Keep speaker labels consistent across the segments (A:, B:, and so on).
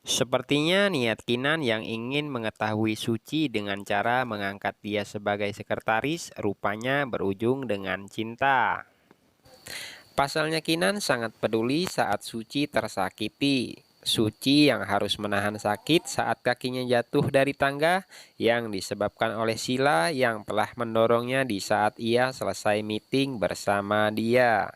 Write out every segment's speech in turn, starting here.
A: Sepertinya niat Kinan yang ingin mengetahui Suci dengan cara mengangkat dia sebagai sekretaris rupanya berujung dengan cinta. Pasalnya Kinan sangat peduli saat Suci tersakiti. Suci yang harus menahan sakit saat kakinya jatuh dari tangga yang disebabkan oleh Sila yang telah mendorongnya di saat ia selesai meeting bersama dia.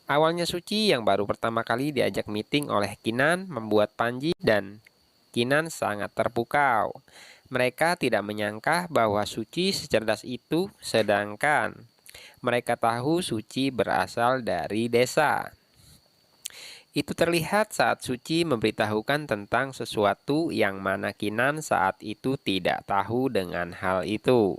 A: Awalnya Suci yang baru pertama kali diajak meeting oleh Kinan membuat Panji dan Kinan sangat terpukau. Mereka tidak menyangka bahwa Suci secerdas itu, sedangkan mereka tahu Suci berasal dari desa. Itu terlihat saat Suci memberitahukan tentang sesuatu yang mana Kinan saat itu tidak tahu dengan hal itu.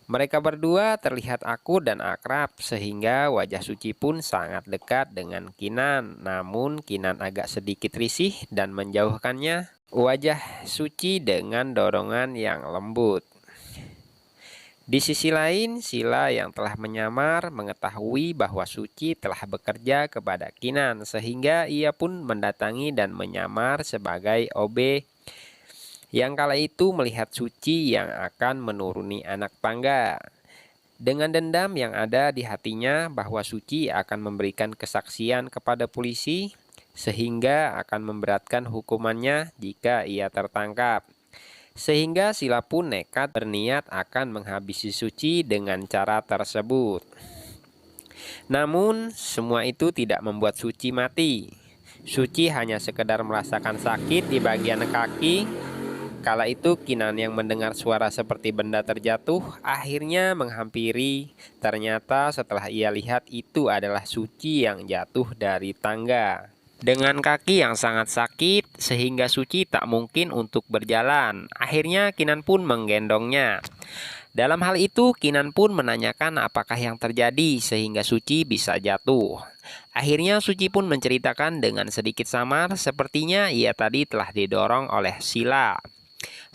A: Mereka berdua terlihat akur dan akrab sehingga wajah Suci pun sangat dekat dengan Kinan. Namun Kinan agak sedikit risih dan menjauhkannya wajah Suci dengan dorongan yang lembut. Di sisi lain, Sila yang telah menyamar mengetahui bahwa Suci telah bekerja kepada Kinan sehingga ia pun mendatangi dan menyamar sebagai OB yang kala itu melihat Suci yang akan menuruni anak tangga. Dengan dendam yang ada di hatinya bahwa Suci akan memberikan kesaksian kepada polisi sehingga akan memberatkan hukumannya jika ia tertangkap. Sehingga Sila pun nekat berniat akan menghabisi Suci dengan cara tersebut. Namun semua itu tidak membuat Suci mati. Suci hanya sekedar merasakan sakit di bagian kaki. Kala itu Kinan yang mendengar suara seperti benda terjatuh akhirnya menghampiri. Ternyata setelah ia lihat itu adalah Suci yang jatuh dari tangga. Dengan kaki yang sangat sakit sehingga Suci tak mungkin untuk berjalan. Akhirnya Kinan pun menggendongnya. Dalam hal itu Kinan pun menanyakan apakah yang terjadi sehingga Suci bisa jatuh. Akhirnya Suci pun menceritakan dengan sedikit samar sepertinya ia tadi telah didorong oleh Sila.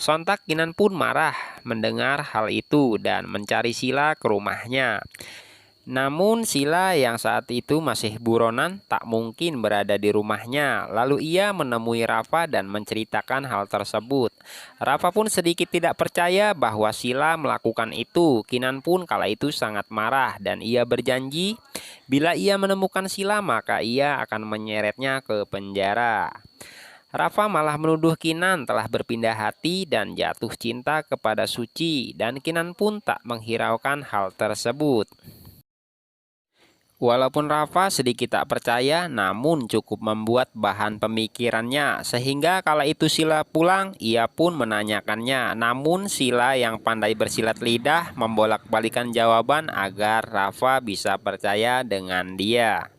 A: Sontak Kinan pun marah mendengar hal itu dan mencari Sila ke rumahnya. Namun Sila yang saat itu masih buronan tak mungkin berada di rumahnya. Lalu ia menemui Rafa dan menceritakan hal tersebut. Rafa pun sedikit tidak percaya bahwa Sila melakukan itu. Kinan pun kala itu sangat marah dan ia berjanji bila ia menemukan Sila maka ia akan menyeretnya ke penjara. Rafa malah menuduh Kinan telah berpindah hati dan jatuh cinta kepada Suci dan Kinan pun tak menghiraukan hal tersebut. Walaupun Rafa sedikit tak percaya, namun cukup membuat bahan pemikirannya. Sehingga kala itu Sila pulang, ia pun menanyakannya. Namun Sila yang pandai bersilat lidah membolak-balikan jawaban agar Rafa bisa percaya dengan dia.